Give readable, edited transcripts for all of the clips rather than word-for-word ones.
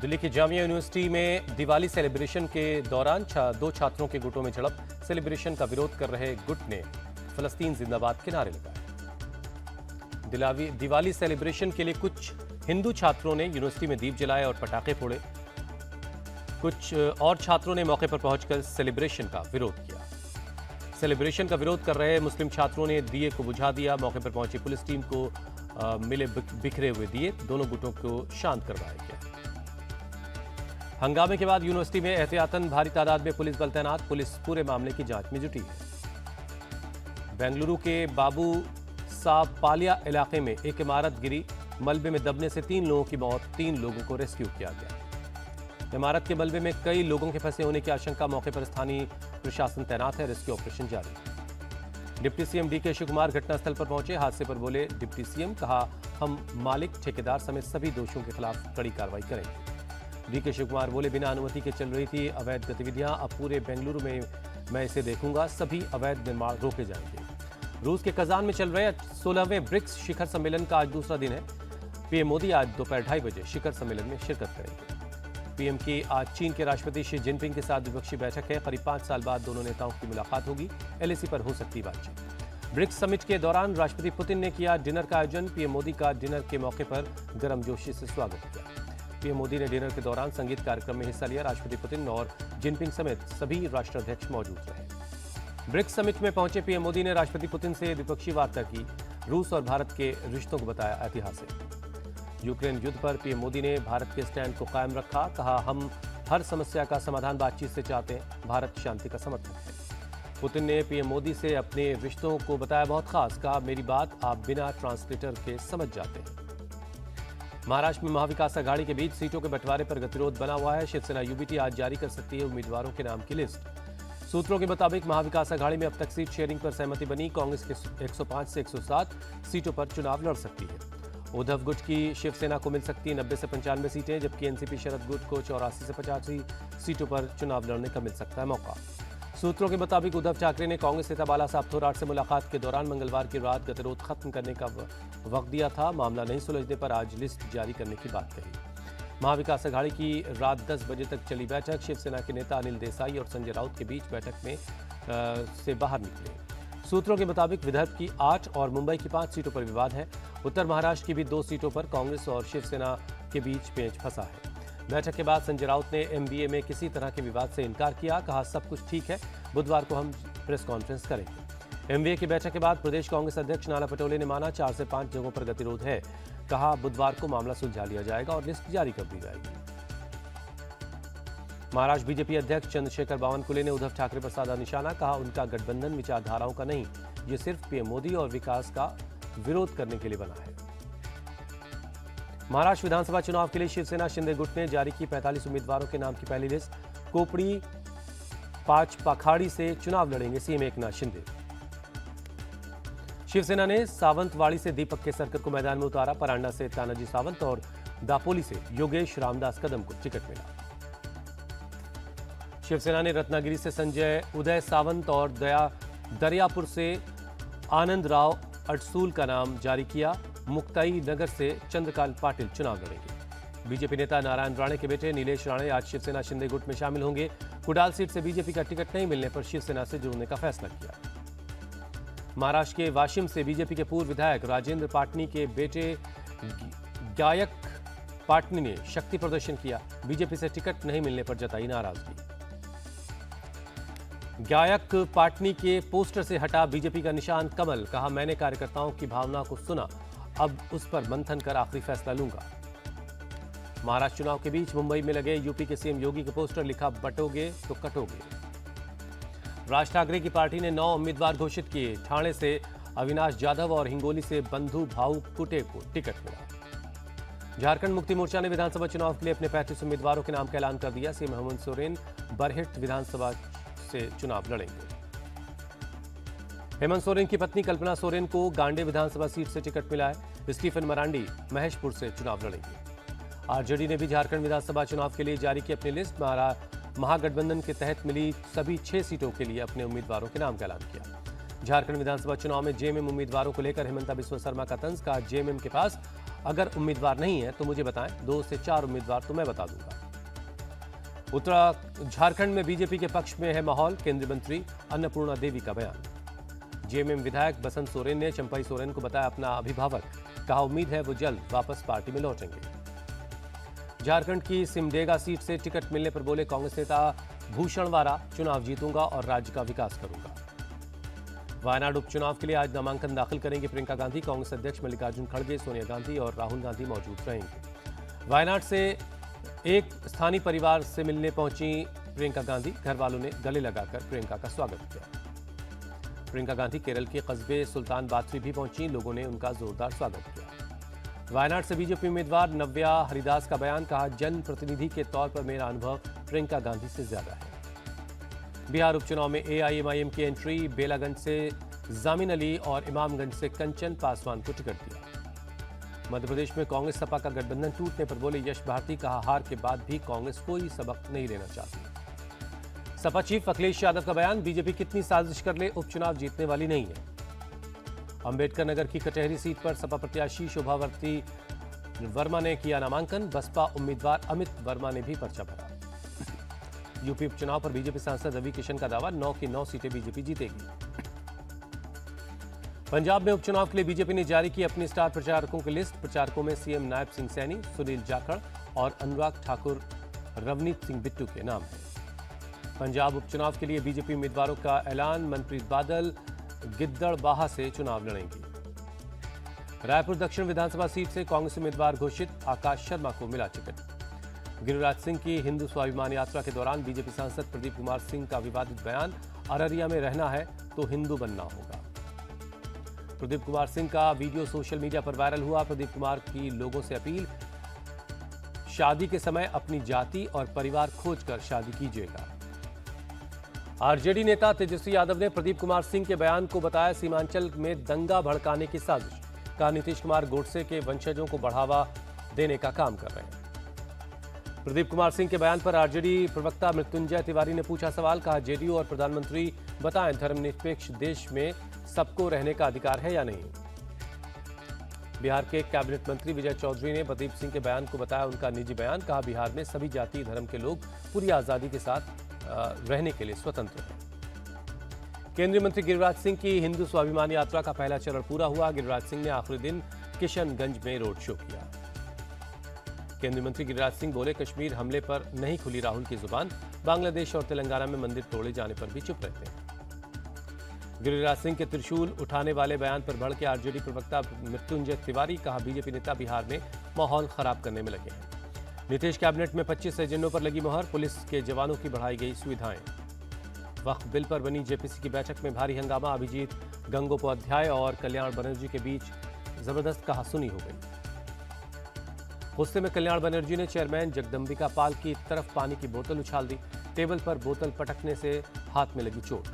दिल्ली की जामिया यूनिवर्सिटी में दिवाली सेलिब्रेशन के दौरान दो छात्रों के गुटों में झड़प। सेलिब्रेशन का विरोध कर रहे गुट ने फलस्तीन जिंदाबाद के नारे लगाए। दिवाली सेलिब्रेशन के लिए कुछ हिंदू छात्रों ने यूनिवर्सिटी में दीप जलाए और पटाखे फोड़े। कुछ और छात्रों ने मौके पर पहुंचकर सेलिब्रेशन का विरोध किया। सेलिब्रेशन का विरोध कर रहे मुस्लिम छात्रों ने दिए को बुझा दिया। मौके पर पहुंची पुलिस टीम को मिले बिखरे हुए दिए। दोनों गुटों को शांत करवाया गया। हंगामे के बाद यूनिवर्सिटी में एहतियातन भारी तादाद में पुलिस बल तैनात। पुलिस पूरे मामले की जांच में जुटी है। बेंगलुरु के बाबू साहब पालिया इलाके में एक इमारत गिरी। मलबे में दबने से 3 लोगों की मौत, 3 लोगों को रेस्क्यू किया गया। इमारत के मलबे में कई लोगों के फंसे होने की आशंका। मौके पर स्थानीय प्रशासन तैनात है। रेस्क्यू ऑपरेशन जारी। डिप्टी सीएम डीके शिवकुमार घटनास्थल पर पहुंचे। हादसे पर बोले डिप्टी सीएम, कहा हम मालिक, ठेकेदार समेत सभी दोषियों के खिलाफ कड़ी कार्रवाई करेंगे। डीके शिवकुमार बोले बिना अनुमति के चल रही थी अवैध गतिविधियां। अब पूरे बेंगलुरु में मैं इसे देखूंगा। सभी अवैध निर्माण रोके जाएंगे। रूस के कजान में चल रहे 16वें ब्रिक्स शिखर सम्मेलन का आज दूसरा दिन है। पीएम मोदी आज दोपहर 2:30 बजे शिखर सम्मेलन में शिरकत करेंगे। पीएम की आज चीन के राष्ट्रपति शी जिनपिंग के साथ द्विपक्षीय बैठक है। करीब 5 साल बाद दोनों नेताओं की मुलाकात होगी। एलएसी पर हो सकती बातचीत। ब्रिक्स समिट के दौरान राष्ट्रपति पुतिन ने किया डिनर का आयोजन। पीएम मोदी का डिनर के मौके पर गर्मजोशी से स्वागत किया। पीएम मोदी ने डिनर के दौरान संगीत कार्यक्रम में हिस्सा लिया। राष्ट्रपति पुतिन और जिनपिंग समेत सभी राष्ट्राध्यक्ष मौजूद रहे। ब्रिक्स समिट में पहुंचे पीएम मोदी ने राष्ट्रपति पुतिन से द्विपक्षीय वार्ता की। रूस और भारत के रिश्तों को बताया ऐतिहासिक। यूक्रेन युद्ध पर पीएम मोदी ने भारत के स्टैंड को कायम रखा। कहा हम हर समस्या का समाधान बातचीत से चाहते हैं। भारत शांति का समर्थक है। पुतिन ने पीएम मोदी से अपने रिश्तों को बताया बहुत खास। कहा मेरी बात आप बिना ट्रांसलेटर के समझ जाते हैं। महाराष्ट्र में महाविकास आघाड़ी के बीच सीटों के बंटवारे पर गतिरोध बना हुआ है। शिवसेना यूबीटी आज जारी कर सकती है उम्मीदवारों के नाम की लिस्ट। सूत्रों के मुताबिक महाविकास आघाड़ी में अब तक सीट शेयरिंग पर सहमति बनी। कांग्रेस के 105 से 107 सीटों पर चुनाव लड़ सकती है। उद्धव गुट की शिवसेना को मिल सकती है 90 से 95 सीटें, जबकि एनसीपी शरद गुट को 84 से 85 सीटों पर चुनाव लड़ने का मिल सकता है मौका। सूत्रों के मुताबिक उद्धव ठाकरे ने कांग्रेस नेता बाला साहब थोराट से मुलाकात के दौरान मंगलवार की रात गतिरोध खत्म करने का वक्त दिया था। मामला नहीं सुलझने पर आज लिस्ट जारी करने की बात कही। महाविकास आघाड़ी की रात 10 बजे तक चली बैठक। शिवसेना के नेता अनिल देसाई और संजय राउत के बीच बैठक में से बाहर निकले। सूत्रों के मुताबिक विदर्भ की 8 और मुंबई की 5 सीटों पर विवाद है। उत्तर महाराष्ट्र की भी 2 सीटों पर कांग्रेस और शिवसेना के बीच पेंच फंसा है। बैठक के बाद संजय राउत ने एमबीए में किसी तरह के विवाद से इनकार किया। कहा सब कुछ ठीक है, बुधवार को हम प्रेस कॉन्फ्रेंस करेंगे। एमबीए की बैठक के बाद प्रदेश कांग्रेस अध्यक्ष नाना पटोले ने माना 4 से 5 जगहों पर गतिरोध है। कहा बुधवार को मामला सुलझा लिया जाएगा और लिस्ट जारी कर दी जाएगी। महाराष्ट्र बीजेपी अध्यक्ष चंद्रशेखर बावनकुले ने उद्धव ठाकरे पर साधा निशाना। कहा उनका गठबंधन विचारधाराओं का नहीं, ये सिर्फ पीएम मोदी और विकास का विरोध करने के लिए बना है। महाराष्ट्र विधानसभा चुनाव के लिए शिवसेना शिंदे गुट ने जारी की 45 उम्मीदवारों के नाम की पहली लिस्ट। कोपड़ी 5 पाखाड़ी से चुनाव लड़ेंगे सीएम एकनाथ शिंदे। शिवसेना ने सावंतवाड़ी से दीपक केसरकर को मैदान में उतारा। परांडा से तानाजी सावंत और दापोली से योगेश रामदास कदम को टिकट मिला। शिवसेना ने रत्नागिरी से संजय उदय सावंत और दरियापुर से आनंद राव अटसूल का नाम जारी किया। मुक्ताई नगर से चंद्रकांत पाटिल चुनाव लड़ेंगे। बीजेपी नेता नारायण राणे के बेटे नीलेश राणे आज शिवसेना शिंदे गुट में शामिल होंगे। कुडाल सीट से बीजेपी का टिकट नहीं मिलने पर शिवसेना से जुड़ने का फैसला किया। महाराष्ट्र के वाशिम से बीजेपी के पूर्व विधायक राजेंद्र पाटनी के बेटे गायक पाटनी ने शक्ति प्रदर्शन किया। बीजेपी से टिकट नहीं मिलने पर जताई नाराजगी। गायक पाटनी के पोस्टर से हटा बीजेपी का निशान कमल। कहा मैंने कार्यकर्ताओं की भावना को सुना, अब उस पर मंथन कर आखिरी फैसला लूंगा। महाराष्ट्र चुनाव के बीच मुंबई में लगे यूपी के सीएम योगी के पोस्टर, लिखा बटोगे तो कटोगे। राज ठाकरे की पार्टी ने 9 उम्मीदवार घोषित किए। ठाणे से अविनाश जाधव और हिंगोली से बंधु भाऊ कुटे को टिकट मिला। झारखंड मुक्ति मोर्चा ने विधानसभा चुनाव के लिए अपने 35 उम्मीदवारों के नाम का ऐलान कर दिया। सीएम हेमंत सोरेन बरहेट विधानसभा से चुनाव लड़ेंगे। हेमंत सोरेन की पत्नी कल्पना सोरेन को गांडे विधानसभा सीट से टिकट मिला है। स्टीफन मरांडी महेशपुर से चुनाव लड़ेंगे। आरजेडी ने भी झारखंड विधानसभा चुनाव के लिए जारी की अपनी लिस्ट। महागठबंधन के तहत मिली सभी 6 सीटों के लिए अपने उम्मीदवारों के नाम का ऐलान किया। झारखंड विधानसभा चुनाव में जेएमएम उम्मीदवारों को लेकर हेमंता बिस्वा शर्मा का तंज। कहा, जेएमएम के पास अगर उम्मीदवार नहीं है तो मुझे बताएं, 2 से 4 उम्मीदवार तो मैं बता दूंगा। झारखंड में बीजेपी के पक्ष में है माहौल। केंद्रीय मंत्री अन्नपूर्णा देवी का बयान। जेएमएम विधायक बसंत सोरेन ने चंपई सोरेन को बताया अपना अभिभावक। कहा, उम्मीद है वो जल्द वापस पार्टी में लौटेंगे। झारखंड की सिमडेगा सीट से टिकट मिलने पर बोले कांग्रेस नेता भूषण वारा, चुनाव जीतूंगा और राज्य का विकास करूंगा। वायनाड उपचुनाव के लिए आज नामांकन दाखिल करेंगे प्रियंका गांधी। कांग्रेस अध्यक्ष मल्लिकार्जुन खड़गे, सोनिया गांधी और राहुल गांधी मौजूद रहेंगे। वायनाड से एक स्थानीय परिवार से मिलने पहुंची प्रियंका गांधी। घर वालों ने गले लगाकर प्रियंका का स्वागत किया। प्रियंका गांधी केरल के कस्बे सुल्तान बाथरी भी पहुंची। लोगों ने उनका जोरदार स्वागत किया। वायनाड से बीजेपी उम्मीदवार नव्या हरिदास का बयान। कहा, जन प्रतिनिधि के तौर पर मेरा अनुभव प्रियंका गांधी से ज्यादा है। बिहार उपचुनाव में एआईएमआईएम की एंट्री। बेलागंज से जामिन अली और इमामगंज से कंचन पासवान को टिकट दिया। मध्य प्रदेश में कांग्रेस सपा का गठबंधन टूटने पर बोले यश भारती। कहा, हार के बाद भी कांग्रेस कोई सबक नहीं लेना चाहती। सपा चीफ अखिलेश यादव का बयान। बीजेपी कितनी साजिश कर ले, उपचुनाव जीतने वाली नहीं है। अंबेडकर नगर की कटहरी सीट पर सपा प्रत्याशी शोभावर्ती वर्मा ने किया नामांकन। बसपा उम्मीदवार अमित वर्मा ने भी पर्चा भरा। यूपी उपचुनाव पर बीजेपी सांसद रवि किशन का दावा, 9 की 9 सीटें बीजेपी जीतेगी। पंजाब में उपचुनाव के लिए बीजेपी ने जारी की अपनी स्टार प्रचारकों की लिस्ट। प्रचारकों में सीएम नायब सिंह सैनी, सुनील जाखड़ और अनुराग ठाकुर, रवनीत सिंह बिट्टू के नाम हैं। पंजाब उपचुनाव के लिए बीजेपी उम्मीदवारों का ऐलान। मनप्रीत बादल गिद्दड़बाहा से चुनाव लड़ेंगी। रायपुर दक्षिण विधानसभा सीट से कांग्रेस उम्मीदवार घोषित। आकाश शर्मा को मिला टिकट। गिरिराज सिंह की हिंदू स्वाभिमान यात्रा के दौरान बीजेपी सांसद प्रदीप कुमार सिंह का विवादित बयान। अररिया में रहना है तो हिंदू बनना होगा। प्रदीप कुमार सिंह का वीडियो सोशल मीडिया पर वायरल हुआ। प्रदीप कुमार की लोगों से अपील, शादी के समय अपनी जाति और परिवार खोजकर शादी कीजिएगा। आरजेडी नेता तेजस्वी यादव ने प्रदीप कुमार सिंह के बयान को बताया सीमांचल में दंगा भड़काने की साजिश। कहा, नीतीश कुमार गोडसे के वंशजों को बढ़ावा देने का काम कर रहे हैं। प्रदीप कुमार सिंह के बयान पर आरजेडी प्रवक्ता मृत्युंजय तिवारी ने पूछा सवाल। कहा, जेडीयू और प्रधानमंत्री बताएं, धर्मनिरपेक्ष देश में सबको रहने का अधिकार है या नहीं। बिहार के कैबिनेट मंत्री विजय चौधरी ने प्रदीप सिंह के बयान को बताया उनका निजी बयान। कहा, बिहार में सभी जाति धर्म के लोग पूरी आजादी के साथ रहने के लिए स्वतंत्र है। केंद्रीय मंत्री गिरिराज सिंह की हिंदू स्वाभिमान यात्रा का पहला चरण पूरा हुआ। गिरिराज सिंह ने आखिरी दिन किशनगंज में रोड शो किया। केंद्रीय मंत्री गिरिराज सिंह बोले, कश्मीर हमले पर नहीं खुली राहुल की जुबान। बांग्लादेश और तेलंगाना में मंदिर तोड़े जाने पर भी चुप रहते हैं। गिरिराज सिंह के त्रिशूल उठाने वाले बयान पर भड़के आरजेडी प्रवक्ता मृत्युंजय तिवारी। कहा, बीजेपी नेता बिहार में माहौल खराब करने में लगे हैं। नीतीश कैबिनेट में 25 एजेंडों पर लगी मुहर। पुलिस के जवानों की बढ़ाई गई सुविधाएं। वक्फ बिल पर बनी जेपीसी की बैठक में भारी हंगामा। अभिजीत गंगोपाध्याय और कल्याण बनर्जी के बीच जबरदस्त कहासुनी हो गई। गुस्से में कल्याण बनर्जी ने चेयरमैन जगदम्बिका पाल की तरफ पानी की बोतल उछाल दी। टेबल पर बोतल पटकने से हाथ में लगी चोट।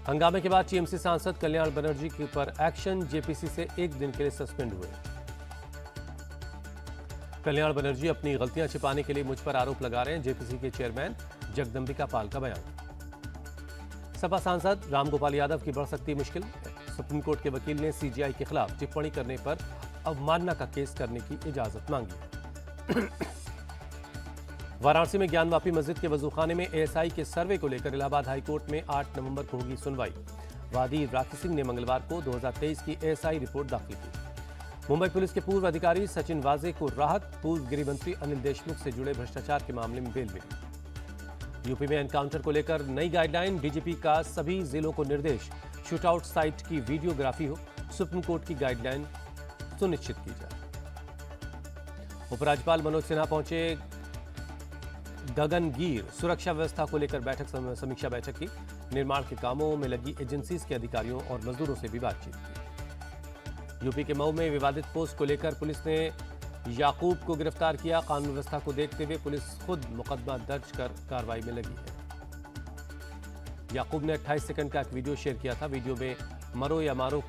हंगामे के बाद टीएमसी सांसद कल्याण बनर्जी के पर एक्शन। जेपीसी से 1 दिन के लिए सस्पेंड हुए। कल्याण बनर्जी अपनी गलतियां छिपाने के लिए मुझ पर आरोप लगा रहे हैं। जेपीसी के चेयरमैन जगदम्बिका पाल का बयान। सपा सांसद रामगोपाल यादव की बढ़ सकती मुश्किल। सुप्रीम कोर्ट के वकील ने सीजीआई के खिलाफ टिप्पणी करने पर अवमानना का केस करने की इजाजत मांगी। वाराणसी में ज्ञानवापी मस्जिद के वजूखाने में एएसआई के सर्वे को लेकर इलाहाबाद हाईकोर्ट में 8 नवंबर को होगी सुनवाई। वादी राखी सिंह ने मंगलवार को 2023 की एएसआई रिपोर्ट दाखिल की। मुंबई पुलिस के पूर्व अधिकारी सचिन वाजे को राहत। पूर्व गृह मंत्री अनिल देशमुख से जुड़े भ्रष्टाचार के मामले में बेल मिली। यूपी में एनकाउंटर को लेकर नई गाइडलाइन। डीजीपी का सभी जिलों को निर्देश, शूटआउट साइट की वीडियोग्राफी हो। सुप्रीम कोर्ट की गाइडलाइन सुनिश्चित की जाए। उपराज्यपाल मनोज सिन्हा पहुंचे गगनगीर। सुरक्षा व्यवस्था को लेकर समीक्षा बैठक की। निर्माण के कामों में लगी एजेंसीज के अधिकारियों और मजदूरों से भी बातचीत की। यूपी के मऊ में विवादित पोस्ट को लेकर पुलिस ने याकूब को गिरफ्तार किया। कानून व्यवस्था को देखते हुए पुलिस खुद मुकदमा दर्ज कर कार्रवाई में लगी है। याकूब ने 28 सेकंड का एक वीडियो शेयर किया था। वीडियो में मरो या मारो,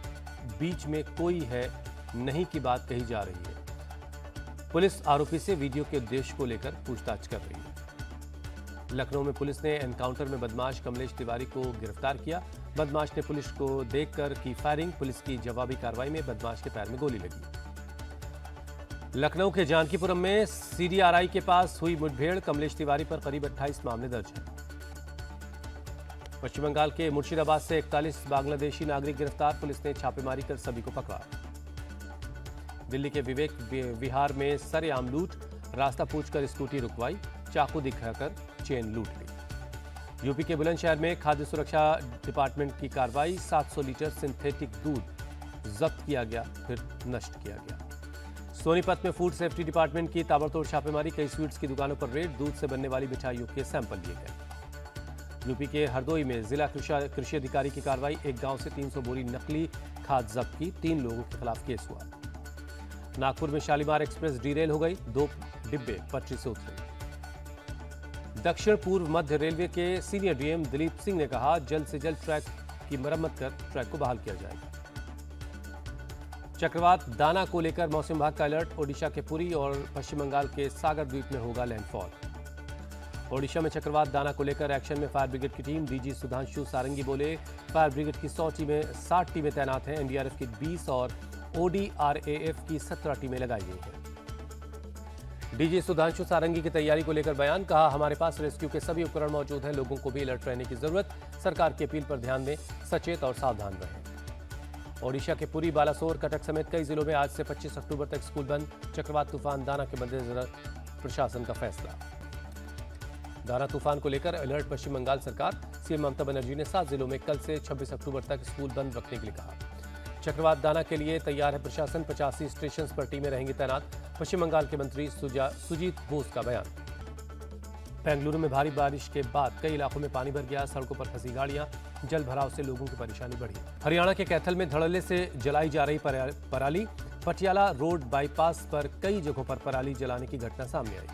बीच में कोई है नहीं की बात कही जा रही है। पुलिस आरोपी से वीडियो के उद्देश्य को लेकर पूछताछ कर रही है। लखनऊ में पुलिस ने एनकाउंटर में बदमाश कमलेश तिवारी को गिरफ्तार किया। बदमाश ने पुलिस को देखकर की फायरिंग। पुलिस की जवाबी कार्रवाई में बदमाश के पैर में गोली लगी। लखनऊ के जानकीपुरम में सीडीआरआई के पास हुई मुठभेड़। कमलेश तिवारी पर करीब 28 मामले दर्ज हैं। पश्चिम बंगाल के मुर्शिदाबाद से 41 बांग्लादेशी नागरिक गिरफ्तार। पुलिस ने छापेमारी कर सभी को पकड़ा। दिल्ली के विवेक विहार में सरेआम लूट। रास्ता पूछकर स्कूटी रुकवाई, चाकू दिखाकर चेन लूट ली। यूपी के बुलंदशहर में खाद्य सुरक्षा डिपार्टमेंट की कार्रवाई। 700 लीटर सिंथेटिक दूध जब्त किया गया, फिर नष्ट किया गया। सोनीपत में फूड सेफ्टी डिपार्टमेंट की ताबड़तोड़ छापेमारी। कई स्वीट्स की दुकानों पर रेड। दूध से बनने वाली मिठाइयों के सैंपल लिए गए। यूपी के हरदोई में जिला कृषि अधिकारी की कार्रवाई। एक गांव से 300 बोरी नकली खाद जब्त की। 3 लोगों के खिलाफ केस हुआ। नागपुर में शालीमार एक्सप्रेस डिरेल हो गई। 2 डिब्बे पटरी से उतरे। दक्षिण पूर्व मध्य रेलवे के सीनियर डीएम दिलीप सिंह ने कहा, जल्द से जल्द ट्रैक की मरम्मत कर ट्रैक को बहाल किया जाएगा। चक्रवात दाना को लेकर मौसम विभाग का अलर्ट। ओडिशा के पुरी और पश्चिम बंगाल के सागर द्वीप में होगा लैंडफॉल। ओडिशा में चक्रवात दाना को लेकर एक्शन में फायर ब्रिगेड की टीम। डीजी सुधांशु सारंगी बोले, फायर ब्रिगेड की 60 टीमें तैनात हैं। एनडीआरएफ की 20 और ओडीआरएएफ की 17 टीमें लगाई गई हैं। डीजी सुधांशु सारंगी की तैयारी को लेकर बयान। कहा, हमारे पास रेस्क्यू के सभी उपकरण मौजूद हैं। लोगों को भी अलर्ट रहने की जरूरत। सरकार की अपील पर ध्यान दें, सचेत और सावधान रहें। ओडिशा के पुरी, बालासोर, कटक समेत कई जिलों में आज से 25 अक्टूबर तक स्कूल बंद। चक्रवात तूफान दाना के मद्देनजर प्रशासन का फैसला। दाना तूफान को लेकर अलर्ट पश्चिम बंगाल सरकार। सीएम ममता बनर्जी ने 7 जिलों में कल से 26 अक्टूबर तक स्कूल बंद रखने के लिए कहा। चक्रवात दाना के लिए तैयार है प्रशासन। 85 स्टेशन पर टीमें रहेंगी तैनात। पश्चिम बंगाल के मंत्री सुजीत बोस का बयान। बेंगलुरु में भारी बारिश के बाद कई इलाकों में पानी भर गया। सड़कों पर फंसी गाड़ियां। जल भराव से लोगों की परेशानी बढ़ी। हरियाणा के कैथल में धड़ल्ले से जलाई जा रही पराली। पटियाला रोड बाईपास पर कई जगहों पर पराली जलाने की घटना सामने आई।